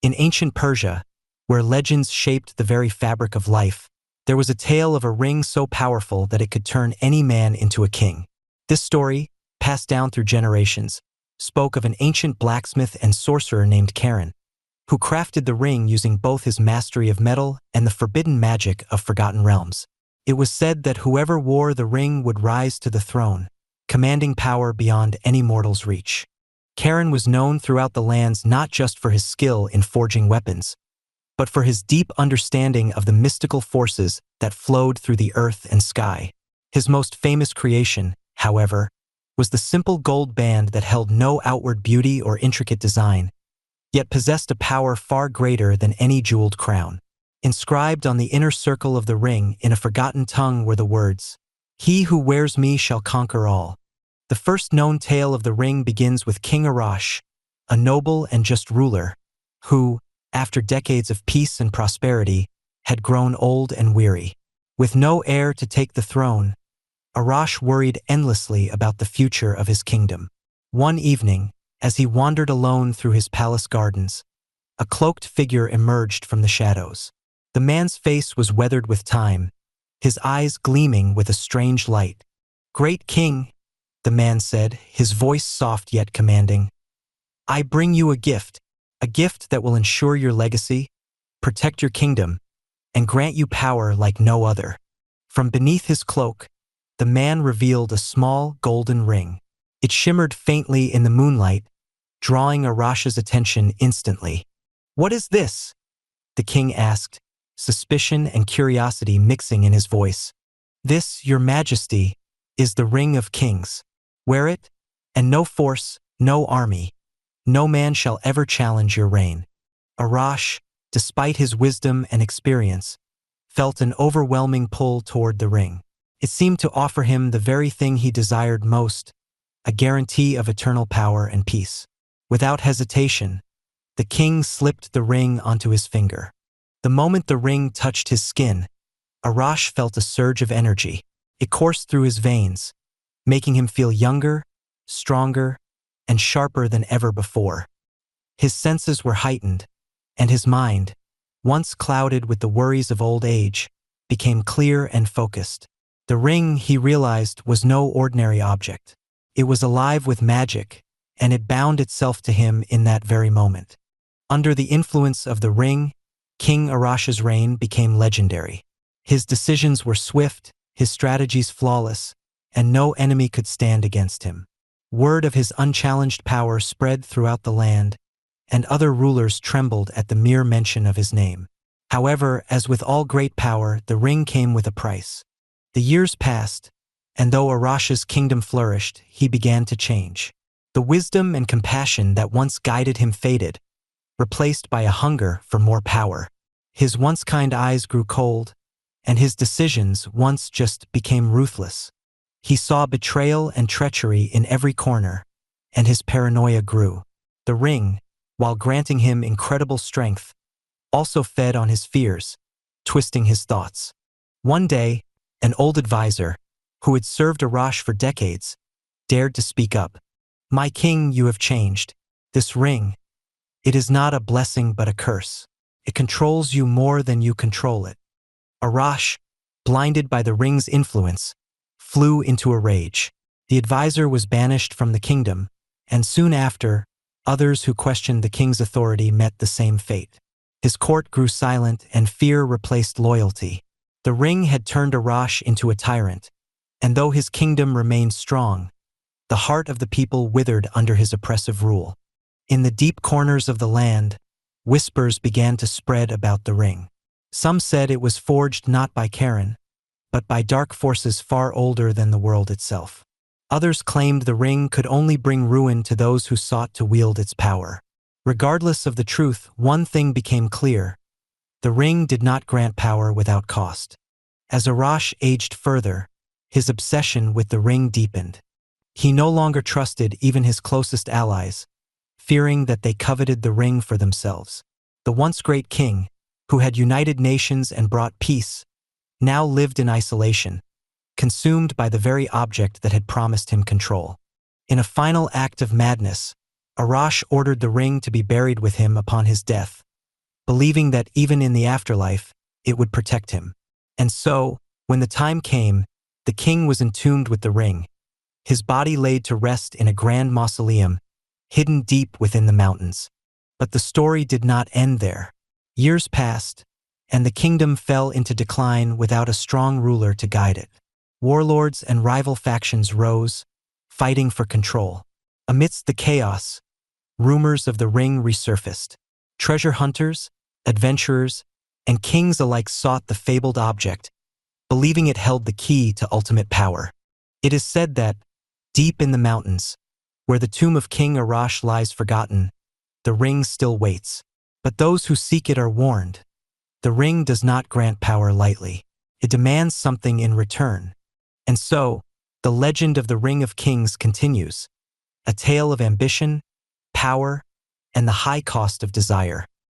In ancient Persia, where legends shaped the very fabric of life, there was a tale of a ring so powerful that it could turn any man into a king. This story, passed down through generations, spoke of an ancient blacksmith and sorcerer named Kâren, who crafted the ring using both his mastery of metal and the forbidden magic of forgotten realms. It was said that whoever wore the ring would rise to the throne, commanding power beyond any mortal's reach. Kâren was known throughout the lands not just for his skill in forging weapons, but for his deep understanding of the mystical forces that flowed through the earth and sky. His most famous creation, however, was the simple gold band that held no outward beauty or intricate design, yet possessed a power far greater than any jeweled crown. Inscribed on the inner circle of the ring in a forgotten tongue were the words, "He who wears me shall conquer all." The first known tale of the ring begins with King Arash, a noble and just ruler, who, after decades of peace and prosperity, had grown old and weary. With no heir to take the throne, Arash worried endlessly about the future of his kingdom. One evening, as he wandered alone through his palace gardens, a cloaked figure emerged from the shadows. The man's face was weathered with time, his eyes gleaming with a strange light. "Great king," the man said, his voice soft yet commanding, "I bring you a gift that will ensure your legacy, protect your kingdom, and grant you power like no other." From beneath his cloak, the man revealed a small golden ring. It shimmered faintly in the moonlight, drawing Arash's attention instantly. "What is this?" the king asked, suspicion and curiosity mixing in his voice. "This, your majesty, is the ring of kings. Wear it, and no force, no army, no man shall ever challenge your reign." Arash, despite his wisdom and experience, felt an overwhelming pull toward the ring. It seemed to offer him the very thing he desired most, a guarantee of eternal power and peace. Without hesitation, the king slipped the ring onto his finger. The moment the ring touched his skin, Arash felt a surge of energy. It coursed through his veins, making him feel younger, stronger, and sharper than ever before. His senses were heightened, and his mind, once clouded with the worries of old age, became clear and focused. The ring, he realized, was no ordinary object. It was alive with magic, and it bound itself to him in that very moment. Under the influence of the ring, King Arash's reign became legendary. His decisions were swift, his strategies flawless, and no enemy could stand against him. Word of his unchallenged power spread throughout the land, and other rulers trembled at the mere mention of his name. However, as with all great power, the ring came with a price. The years passed, and though Arash's kingdom flourished, he began to change. The wisdom and compassion that once guided him faded, replaced by a hunger for more power. His once kind eyes grew cold, and his decisions once just became ruthless. He saw betrayal and treachery in every corner, and his paranoia grew. The ring, while granting him incredible strength, also fed on his fears, twisting his thoughts. One day, an old advisor, who had served Arash for decades, dared to speak up. "My king, you have changed. This ring, it is not a blessing but a curse. It controls you more than you control it." Arash, blinded by the ring's influence, flew into a rage. The advisor was banished from the kingdom, and soon after, others who questioned the king's authority met the same fate. His court grew silent, and fear replaced loyalty. The ring had turned Arash into a tyrant, and though his kingdom remained strong, the heart of the people withered under his oppressive rule. In the deep corners of the land, whispers began to spread about the ring. Some said it was forged not by Kâren, but by dark forces far older than the world itself. Others claimed the ring could only bring ruin to those who sought to wield its power. Regardless of the truth, one thing became clear: the ring did not grant power without cost. As Arash aged further, his obsession with the ring deepened. He no longer trusted even his closest allies, fearing that they coveted the ring for themselves. The once great king, who had united nations and brought peace, now lived in isolation, consumed by the very object that had promised him control. In a final act of madness, Arash ordered the ring to be buried with him upon his death, believing that even in the afterlife, it would protect him. And so, when the time came, the king was entombed with the ring, his body laid to rest in a grand mausoleum, hidden deep within the mountains. But the story did not end there. Years passed, and the kingdom fell into decline without a strong ruler to guide it. Warlords and rival factions rose, fighting for control. Amidst the chaos, rumors of the ring resurfaced. Treasure hunters, adventurers, and kings alike sought the fabled object, believing it held the key to ultimate power. It is said that, deep in the mountains, where the tomb of King Arash lies forgotten, the ring still waits. But those who seek it are warned. The ring does not grant power lightly. It demands something in return. And so, the legend of the Ring of Kings continues, a tale of ambition, power, and the high cost of desire.